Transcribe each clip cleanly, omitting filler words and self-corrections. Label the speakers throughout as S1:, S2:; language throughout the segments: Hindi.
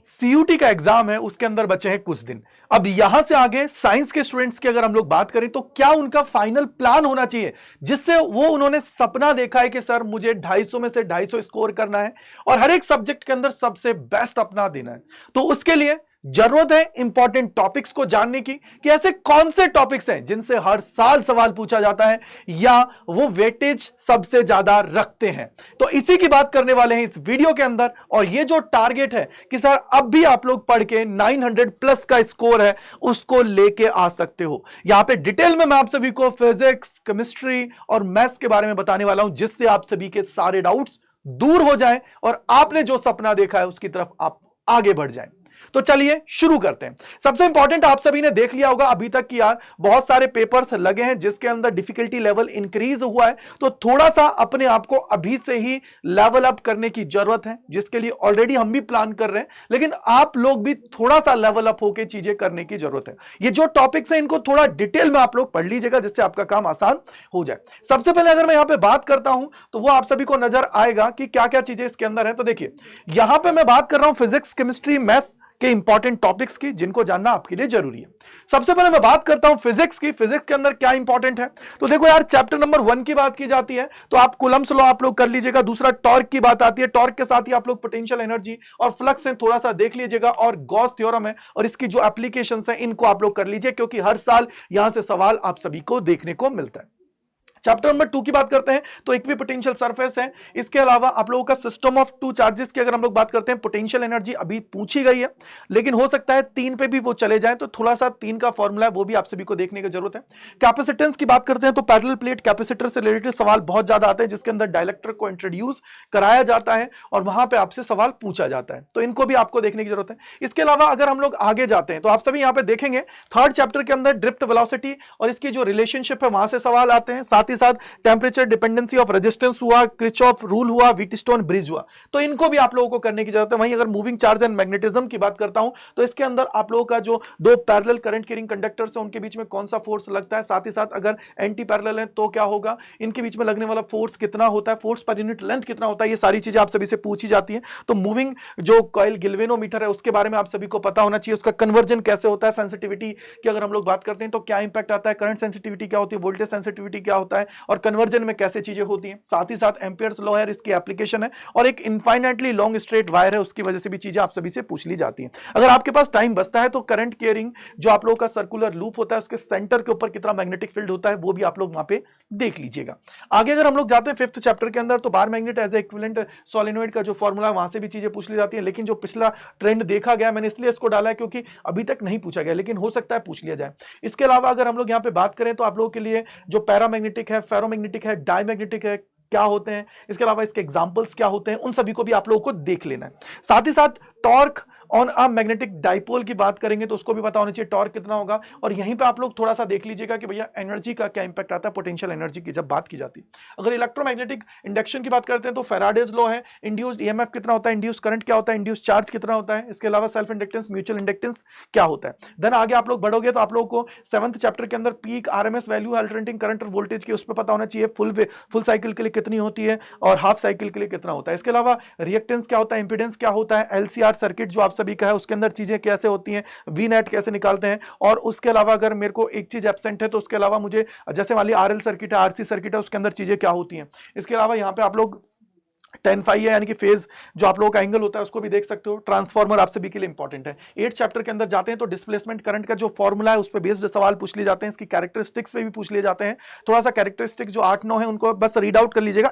S1: सीयूटी का एग्जाम है, उसके अंदर बचे हैं कुछ दिन। अब यहां से आगे साइंस के स्टूडेंट्स की अगर हम लोग बात करें तो क्या उनका फाइनल प्लान होना चाहिए जिससे वो उन्होंने सपना देखा है कि सर मुझे 250 में से 250 स्कोर करना है और हर एक सब्जेक्ट के अंदर सबसे बेस्ट अपना देना है। तो उसके लिए जरूरत है इंपॉर्टेंट टॉपिक्स को जानने की कि ऐसे कौन से टॉपिक्स हैं जिनसे हर साल सवाल पूछा जाता है या वो वेटेज सबसे ज्यादा रखते हैं। तो इसी की बात करने वाले हैं इस वीडियो के अंदर। और ये जो टारगेट है कि सर अब भी आप लोग पढ़ के 900 प्लस का स्कोर है उसको लेके आ सकते हो। यहां पे डिटेल में मैं आप सभी को फिजिक्स, केमिस्ट्री और मैथ्स के बारे में बताने वाला हूं जिससे आप सभी के सारे डाउट्स दूर हो जाएं और आपने जो सपना देखा है उसकी तरफ आप आगे बढ़ जाएं। तो चलिए शुरू करते हैं। सबसे इंपॉर्टेंट आप सभी ने देख लिया होगा अभी तक कि यार बहुत सारे पेपर्स लगे हैं जिसके अंदर डिफिकल्टी लेवल इंक्रीज हुआ है। तो थोड़ा सा अपने आप को अभी से ही लेवल अप करने की जरूरत है, जिसके लिए ऑलरेडी हम भी प्लान कर रहे हैं, लेकिन आप लोग भी थोड़ा सा लेवल अप होकर चीजें करने की जरूरत है। ये जो टॉपिक्स हैं इनको थोड़ा डिटेल में आप लोग पढ़ लीजिएगा जिससे आपका काम आसान हो जाए। सबसे पहले अगर मैं यहां पर बात करता हूं तो वो आप सभी को नजर आएगा कि क्या क्या चीजें इसके अंदर है। तो देखिए यहां पर मैं बात कर रहा हूं फिजिक्स, केमिस्ट्री, मैथ्स के इंपॉर्टेंट टॉपिक्स की जिनको जानना आपके लिए जरूरी है। सबसे पहले मैं बात करता हूं फिजिक्स की। फिजिक्स के अंदर क्या इंपॉर्टेंट है तो देखो यार, चैप्टर नंबर 1 की बात की जाती है तो आप कूलम्ब्स लॉ आप लोग कर लीजिएगा। दूसरा टॉर्क की बात आती है, टॉर्क के साथ ही आप लोग पोटेंशियल एनर्जी और फ्लक्स है थोड़ा सा देख लीजिएगा, और गॉस थ्योरम है और इसकी जो एप्लीकेशंस है इनको आप लोग कर लीजिए क्योंकि हर साल यहां से सवाल आप सभी को देखने को मिलता है। चैप्टर नंबर 2 की बात करते हैं तो इक्विपोटेंशियल सरफेस है। इसके अलावा आप लोगों का सिस्टम ऑफ टू चार्जेस की अगर हम लोग बात करते हैं, पोटेंशियल एनर्जी अभी पूछी गई है लेकिन हो सकता है 3 पे भी वो चले जाए, तो थोड़ा सा 3 का फॉर्मूला है वो भी आप सभी को देखने की जरूरत है। कैपेसिटेंस की बात करते हैं तो पैरेलल प्लेट कैपेसिटर से रिलेटेड सवाल बहुत ज्यादा आते हैं जिसके अंदर डायलेक्ट्रिक को इंट्रोड्यूस कराया जाता है और वहां पर आपसे सवाल पूछा जाता है, तो इनको भी आपको देखने की जरूरत है। इसके अलावा अगर हम लोग आगे जाते हैं तो आप सभी यहां पे देखेंगे थर्ड चैप्टर के अंदर ड्रिफ्ट वेलोसिटी और इसकी जो रिलेशनशिप है वहां से सवाल आते हैं। साथ ही साथ टेंपरेचर डिपेंडेंसी ऑफ रेजिस्टेंस हुआ, किरचॉफ रूल हुआ, व्हीटस्टोन ब्रिज हुआ, तो इनको भी आप लोगों को करने की जरूरत है। वहीं अगर मूविंग चार्ज एंड मैग्नेटिज्म की बात करता हूं तो इसके अंदर आप लोगों का जो दो पैरेलल करंट कैरिंग कंडक्टर्स है उनके बीच में कौन सा फोर्स लगता है, साथ ही साथ अगर एंटी पैरेलल है तो क्या होगा, इनके बीच में लगने वाला फोर्स कितना होता है, फोर्स पर यूनिट लेंथ कितना होता है, ये सारी चीजें आप सभी से पूछी जाती है। तो मूविंग जो कॉइल गिल्वेनोमीटर है उसके बारे में आप सभी को पता होना चाहिए, उसका कन्वर्जन कैसे होता है, सेंसिटिविटी की अगर हम लोग बात करते हैं तो क्या इंपैक्ट आता है, करंट सेंसिटिविटी क्या होती है, वोल्टेज सेंसिटिविटी क्या होता है और कन्वर्जन में कैसे चीजें होती हैं। साथ ही साथ एम्पियर्स लॉ है, इसकी एप्लीकेशन है और एक इनफाइनाइटली लॉन्ग स्ट्रेट वायर है उसकी वजह से भी चीजें आप सभी से पूछ ली जाती हैं। अगर आपके पास टाइम बचता है तो करंट केयरिंग जो आप लोगों का सर्कुलर लूप होता है उसके सेंटर के ऊपर कितना मैग्नेटिक फील्ड होता है वो भी आप लोग वहां पे देख लीजिएगा। आगे अगर हम लोग जाते हैं 5th चैप्टर के अंदर तो bar magnet as equivalent solenoid का जो फॉर्मूला वहां से भी चीजें पूछ ली जाती है, लेकिन जो पिछला ट्रेंड देखा गया मैंने इसलिए इसको डाला है क्योंकि अभी तक नहीं पूछा गया लेकिन हो सकता है पूछ लिया जाए। इसके अलावा अगर हम लोग यहाँ पे बात करें तो आप लोगों के लिए जो पैरामैग्नेटिक है, फेरोमैग्नेटिक है, डायमैग्नेटिक है क्या होते हैं, इसके अलावा इसके एग्जांपल्स क्या होते हैं, उन सभी को भी आप लोगों को देख लेना है। साथ ही साथ torque on a magnetic dipole की बात करेंगे तो उसको भी पता होना चाहिए टॉर्क कितना होगा, और यहीं पे आप लोग थोड़ा सा देख लीजिएगा कि भैया एनर्जी का क्या इंपैक्ट आता है पोटेंशियल एनर्जी की जब बात की जाती है। अगर इलेक्ट्रोमैग्नेटिक इंडक्शन की बात करते हैं तो फैराडेज लॉ है, इंड्यूस्ड ईएमएफ कितना होता है, इंड्यूस्ड करंट क्या होता है, इंड्यूस्ड चार्ज कितना होता है, इसके अलावा सेल्फ इंडक्टेंस, म्यूचुअल इंडक्टेंस क्या होता है। देन आगे आप लोग बढ़ोगे तो आप लोगों को 7th चैप्टर के अंदर peak RMS value alternating current और वोल्टेज की उस पर पता होना चाहिए, फुल साइकिल के लिए कितनी होती है और हाफ साइकिल के लिए कितना होता है। इसके अलावा रिएक्टेंस क्या होता है, इंपीडेंस क्या होता है, एलसीआर सर्किट जो आप सभी का है उसके अंदर चीजें कैसे होती हैं, वी नेट कैसे निकालते हैं, और उसके अलावा अगर मेरे को एक चीज एब्सेंट है तो उसके अलावा मुझे जैसे मान ली आरएल सर्किट है, आरसी सर्किट है, उसके अंदर चीजें क्या होती हैं। इसके अलावा यहां पे आप लोग 10 फाई है यानी कि फेज जो आप लोगों का एंगल होता है उसको भी देख सकते हो। ट्रांसफार्मर आप सभी के लिए इंपॉर्टेंट है। 8th चैप्टर के अंदर जाते हैं तो डिस्प्लेसमेंट करंट का जो फॉर्मूला है उस पर बेस्ड सवाल पूछ लिए जाते हैं, इसकी कैरेक्टरिस्टिक्स पे भी पूछ लिए जाते हैं। थोड़ा सा कैरेक्टरिस्टिक जो 8-9 है उनको बस रीड आउट कर लीजिएगा,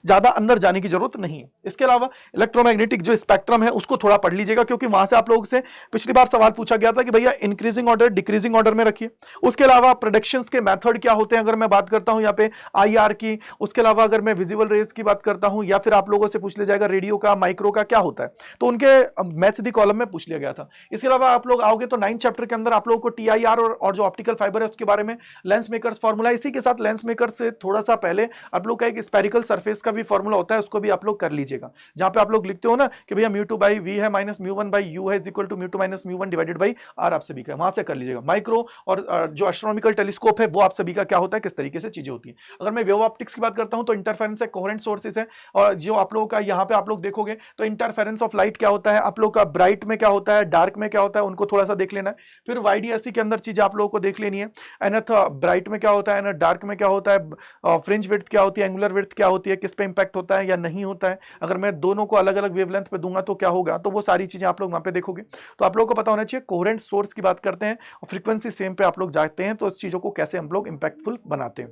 S1: ज्यादा अंदर जाने की जरूरत नहीं है। इसके अलावा इलेक्ट्रोमैग्नेटिक जो स्पेक्ट्रम है उसको थोड़ा पढ़ लीजिएगा क्योंकि वहां से आप लोगों से पिछली बार सवाल पूछा गया था कि भैया इंक्रीजिंग ऑर्डर डिक्रीजिंग ऑर्डर में रखिए। उसके अलावा प्रोडक्शंस के मेथड क्या होते हैं अगर मैं बात करता हूं यहाँ पे IR की, उसके अलावा अगर मैं विजिबल रेज की बात करता हूं या फिर आप लोगों से पूछ लिया जाएगा रेडियो का, माइक्रो का क्या होता है, तो उनके मैथ्स दी कॉलम में पूछ लिया गया था। इसके अलावा आप लोग आओगे तो 9th चैप्टर के अंदर आप लोगों को TIR और जो ऑप्टिकल फाइबर है उसके बारे में, लेंस मेकर्स फार्मूला, इसी के साथ लेंस मेकर से थोड़ा सा पहले आप लोग का एक स्पेरिकल सरफेस का भी फार्मूला होता है उसको भी आप लोग कर लीजिएगा, जहां पे आप लोग लिखते हो ना कि भैया μ2/v है माइनस μ1/u है equal to μ2 - μ1 divided by r, आप सभी का वहां से कर लीजिएगा। माइक्रो और जो एस्ट्रोनॉमिकल टेलीस्कोप है वो आप सभी का क्या होता है, किस तरीके से चीजें होती है। अगर मैं वेव ऑप्टिक्स की बात करता हूं तो इंटरफेरेंस है, कोहेरेंट सोर्सेज है, और जो आप लोगों का यहाँ पे आप लोग देखोगे तो इंटरफेरेंस ऑफ लाइट क्या होता है, आप लोग का ब्राइट में क्या होता है, डार्क में क्या होता है, उनको थोड़ा सा देख लेना है। फिर YDSC के अंदर चीजें आप लोगों को देख लेनी है, एनथ ब्राइट में क्या होता है, डार्क में क्या होता है, फ्रिंज विड्थ क्या होती है, एंगुलर विड्थ क्या होती है, किस पे इंपैक्ट होता है या नहीं होता है, अगर मैं दोनों को अलग अलग वेवलेंथ पे दूंगा तो क्या होगा, तो वो सारी चीजें आप लोग वहां पे देखोगे। तो आप लोगों को पता होना चाहिए कोहेरेंट सोर्स की बात करते हैं और फ्रीक्वेंसी सेम पे आप लोग जाते हैं तो इस चीजों को कैसे हम लोग इंपैक्टफुल बनाते हैं।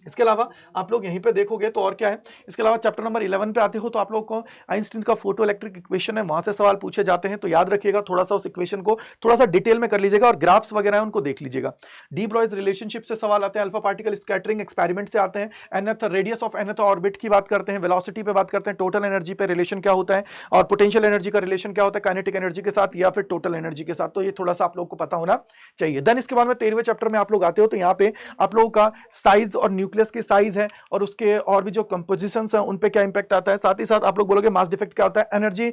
S1: इसके अलावा आप लोग यहीं पे देखोगे तो और क्या है, इसके अलावा चैप्टर नंबर 11 पे आते हो तो आप लोग को आइंस्टीन का फोटो इलेक्ट्रिक इक्वेशन है, वहां से सवाल पूछे जाते हैं, तो याद रखिएगा थोड़ा सा उस इक्वेशन को थोड़ा सा डिटेल में कर लीजिएगा और ग्राफ्स वगैरह है उनको देख लीजिएगा। डी ब्रॉयज रिलेशनशिप से सवाल आते हैं, अल्फा पार्टिकल स्कैटरिंग एक्सपेरिमेंट से आते हैं, nth radius of nth orbit की बात करते हैं, वेलोसिटी पे बात करते हैं, टोटल एनर्जी पे रिलेशन क्या होता है और पोटेंशियल एनर्जी का रिलेशन क्या होता है काइनेटिक एनर्जी के साथ या फिर टोटल एनर्जी के साथ, तो ये थोड़ा सा आप लोग को पता होना चाहिए। देन इसके बाद में 13वें चैप्टर में आप लोग आते हो तो यहाँ पे आप लोगों का साइज और न्यूक्लियस की साइज है और उसके और भी जो कंपोजिशंस हैं उन पे क्या इंपैक्ट आता है, साथ ही साथ आप लोग बोलोगे मास डिफेक्ट क्या होता है, एनर्जी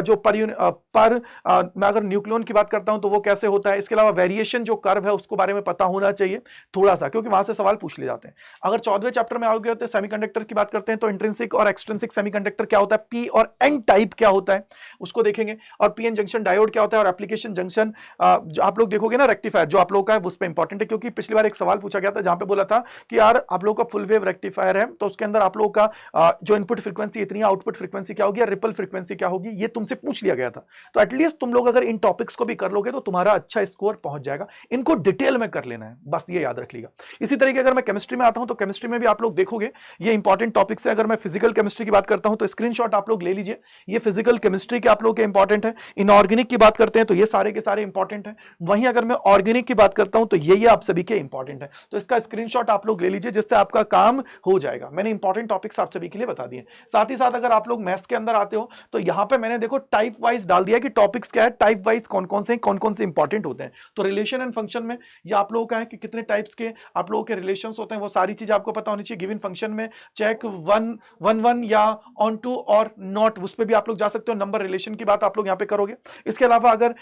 S1: जो मैं अगर न्यूक्लियन की बात करता हूं तो वो कैसे होता है, इसके अलावा वेरिएशन जो कर्व है उसको बारे में पता होना चाहिए थोड़ा सा, क्योंकि वहां से सवाल पूछ ले जाते हैं। अगर 14वें चैप्टर में आओगे तो सेमीकंडक्टर की बात करते हैं तो इंट्रिंसिक और एक्सट्रिंसिक सेमीकंडक्टर क्या होता है, पी और एन टाइप क्या होता है उसको देखेंगे, और पीएन जंक्शन डायोड क्या होता है और एप्लीकेशन जंक्शन जो आप लोग देखोगे ना रेक्टिफायर जो आप लोग का है उस पर इंपॉर्टेंट है, क्योंकि पिछली बार एक सवाल पूछा गया था जहां पे बोला था कि यार आप लोग का फुल वेव रेक्टिफायर है तो उसके अंदर आप लोगों का जो इनपुट फ्रीक्वेंसी इतनी है आउटपुट फ्रीक्वेंसी क्या होगी, रिपल फ्रीक्वेंसी क्या होगी, ये तुमसे पूछ लिया गया था। तो एटलीस्ट तुम लोग अगर इन टॉपिक्स को भी कर लोगे तो तुम्हारा अच्छा स्कोर पहुंच जाएगा, इनको डिटेल में कर लेना है, बस ये याद रख लीजिएगा। इसी तरीके अगर मैं केमिस्ट्री में आता हूं तो केमिस्ट्री में भी आप लोग देखोगे ये इंपॉर्टेंट टॉपिक्स है। अगर मैं फिजिकल केमिस्ट्री की बात करता हूं तो स्क्रीनशॉट आप लोग ले लीजिए, ये फिजिकल केमिस्ट्री के आप लोग के इंपॉर्टेंट है। इनऑर्गेनिक की बात करते हैं तो ये सारे के सारे इंपॉर्टेंट है। वहीं अगर मैं ऑर्गेनिक की बात करता हूं तो ये आप सभी के इंपॉर्टेंट है, तो इसका स्क्रीनशॉट आप लोग ले लीजिए जिससे आपका काम हो जाएगा। मैंने इंपॉर्टेंट टॉपिक्स आप सभी के लिए बता दिए। साथ ही साथ अगर आप लोग मैथ्स के अंदर आते हो तो यहां पे मैंने देखो टाइप वाइज डाल दिया कि टॉपिक्स क्या है, टाइप वाइज कौन कौन से इंपॉर्टेंट होते हैं। तो रिलेशन एंड फंक्शन में ये आप लोगों का है कि कितने टाइप्स के आप लोगों के रिलेशंस होते हैं, वो सारी चीज आपको पता होनी चाहिए। गिवन फंक्शन में चेक 1 या ऑन टू और नॉट, उस पर भी आप लोग जा सकते हो। नंबर रिलेशन की बात आप लोग यहां पे करोगे। इसके अलावा अगर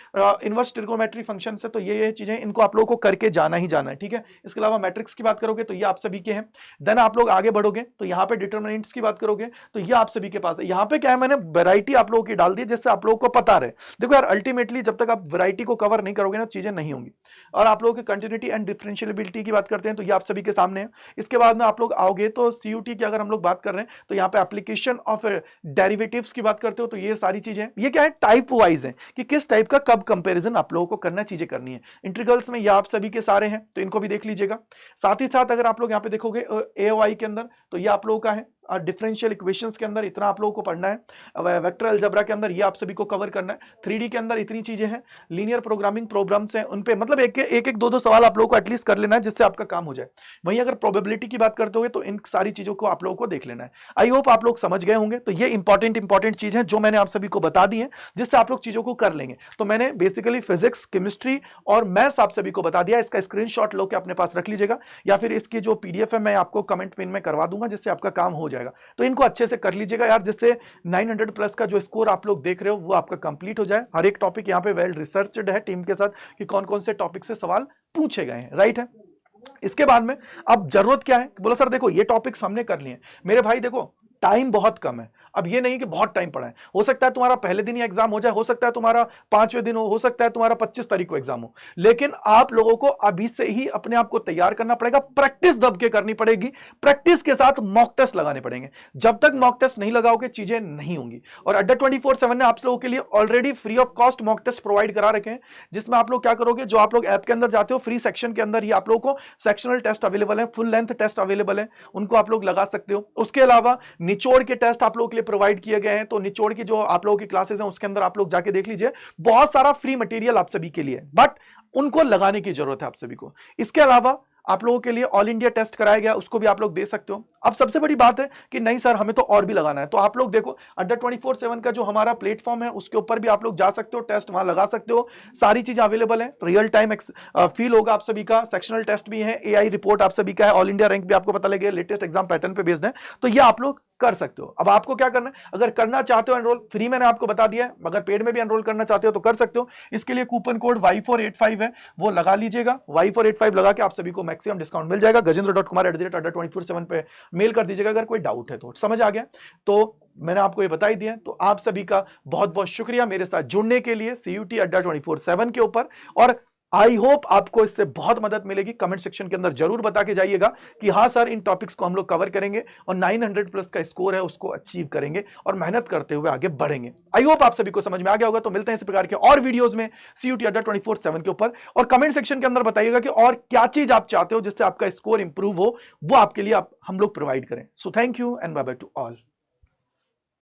S1: इनवर्स ट्रिगोनोमेट्री फंक्शन से तो ये चीजें इनको आप लोगों को करके जाना ही जाना है, ठीक है। इसके अलावा मैट्रिक्स की बात करोगे तो ये आप सभी के हैं। देन आप लोग आगे बढ़ोगे तो यहाँ पे डिटरमिनेंट्स की बात करोगे तो ये आप सभी के पास है। यहाँ पे क्या है मैंने वैरायटी आप लोगों की डाल दी जिससे आप लोगों को पता रहे। देखो यार अल्टीमेटली जब तक आप वैरायटी को कवर नहीं करोगे ना चीजें नहीं होंगी। और आप लोगों की कंटिन्यूटी एंड डिफरेंशियबिलिटी की बात करते हैं तो ये आप सभी के सामने है। इसके बाद में आप लोग आओगे तो सीयूटी की अगर हम लोग बात कर रहे हैं तो यहाँ पे एप्लीकेशन ऑफ डेरिवेटिव्स की बात करते हो तो ये सारी चीजें ये क्या है टाइप वाइज है कि किस टाइप का कब कंपेरिजन आप लोगों को करना चीजें करनी है। इंटीग्रल्स में ये आप सभी के सारे हैं तो इनको भी देख लीजिएगा। साथ ही साथ अगर आप लोग यहाँ पे देखोगे एओआई के अंदर तो ये आप लोगों का है। डिफरेंशियल इक्वेशंस के अंदर इतना आप लोगों को पढ़ना है। वेक्टर अलजेब्रा के अंदर ये आप सभी को कवर करना है। 3D के अंदर इतनी चीजें हैं। लीनियर प्रोग्रामिंग प्रोग्राम्स हैं उन पे मतलब एक दो सवाल आप लोगों को एटलीस्ट कर लेना है जिससे आपका काम हो जाए। वहीं अगर प्रोबेबिलिटी की बात करते हो तो इन सारी चीजों को आप लोगों को देख लेना है। आई होप आप लोग समझ गए होंगे। तो ये इंपॉर्टेंट चीज है जो मैंने आप सभी को बता दी है जिससे आप लोग चीजों को कर लेंगे। तो मैंने बेसिकली फिजिक्स केमिस्ट्री और मैथ्स आप सभी को बता दिया। इसका स्क्रीनशॉट लो के अपने पास रख लीजिएगा या फिर इसकी जो पीडीएफ है मैं आपको कमेंट पिन में करवा दूंगा जिससे आपका काम हो जाएगा। तो इनको अच्छे से कर लीजिएगा यार जिससे 900 प्लस का जो स्कोर आप लोग देख रहे हो वो आपका कंप्लीट हो जाए। हर एक टॉपिक यहाँ पे वेल रिसर्चड है टीम के साथ कि कौन कौन से टॉपिक से सवाल पूछे गए हैं, राइट है। इसके बाद में अब जरूरत क्या है, बोलो सर देखो ये टॉपिक्स हमने कर लिए मेरे भाई, देखो टाइम बहुत कम है। अब ये नहीं कि बहुत टाइम पड़ा है, हो सकता है तुम्हारा पहले दिन ही एग्जाम हो जाए, हो सकता है तुम्हारा 5वें दिन हो सकता है तुम्हारा 25 तारीख को एग्जाम हो, लेकिन आप लोगों को अभी से ही अपने आप को तैयार करना पड़ेगा। प्रैक्टिस दब के करनी पड़ेगी, प्रैक्टिस के साथ मॉक टेस्ट लगाने पड़ेंगे। जब तक मॉक टेस्ट नहीं लगाओगे चीजें नहीं होंगी। और अड्डा 24/7 ने आप लोगों के लिए already free of cost mock test provide करा रखे हैं जिसमें आप लोग क्या करोगे, जो आप लोग ऐप के अंदर जाते हो फ्री सेक्शन के अंदर ही आप लोगों को सेक्शनल टेस्ट अवेलेबल है, फुल लेंथ टेस्ट अवेलेबल है, उनको आप लोग लगा सकते हो। उसके अलावा निचोड़ के टेस्ट आप लोगों के लिए प्रोवाइड किए गए हैं, तो निचोड़ की जो आप लोगों की क्लासेस हैं उसके अंदर आप लोग जाके देख लीजिए। बहुत सारा फ्री मटेरियल आप सभी के लिए, बट उनको लगाने की जरूरत है आप सभी को। इसके अलावा आप लोगों के लिए ऑल इंडिया टेस्ट कराया गया, उसको भी आप लोग दे सकते हो। अब सबसे बड़ी बात है कि नहीं सर हमें तो और भी लगाना है, तो आप लोग देखो अड्डा 24/7 का जो हमारा प्लेटफॉर्म है उसके ऊपर भी आप लोग जा सकते हो, टेस्ट वहां लगा सकते हो। सारी चीजें अवेलेबल है, रियल टाइम फील होगा आप सभी का, सेक्शनल टेस्ट भी है, एआई रिपोर्ट आप सभी का है, ऑल इंडिया रैंक भी आपको पता लगेगा, लेटेस्ट एग्जाम पैटर्न पे बेस्ड है। तो ये आप लोग कर सकते हो। अब आपको क्या करना है, अगर करना चाहते हो एनरोल, फ्री मैंने आपको बता दिया है, अगर पेड में भी एनरोल करना चाहते हो तो कर सकते हो। इसके लिए कूपन कोड Y485 है, वो लगा लीजिएगा। Y485 लगा के आप सभी को मैक्सिमम डिस्काउंट मिल जाएगा। gajendra.kumar@adda24/7 पे मेल कर दीजिएगा अगर कोई डाउट है तो। समझ आ गया? तो मैंने आपको ये बता ही दिया। तो आप सभी का बहुत बहुत शुक्रिया मेरे साथ जुड़ने के लिए CUT अड्डा 24/7 के ऊपर। और आई होप आपको इससे बहुत मदद मिलेगी। कमेंट सेक्शन के अंदर जरूर बता के जाइएगा कि हाँ सर, इन टॉपिक्स को हम लोग कवर करेंगे और 900 प्लस का स्कोर है उसको अचीव करेंगे और मेहनत करते हुए आगे बढ़ेंगे। आई होप आप सभी को समझ में आ गया होगा। तो मिलते हैं इस प्रकार के और वीडियोस में CUT अड्डा 24/7 के ऊपर। और कमेंट सेक्शन के अंदर बताइएगा कि और क्या चीज आप चाहते हो जिससे आपका स्कोर इंप्रूव हो, वो आपके लिए हम लोग प्रोवाइड करें। So thank you and bye bye to all.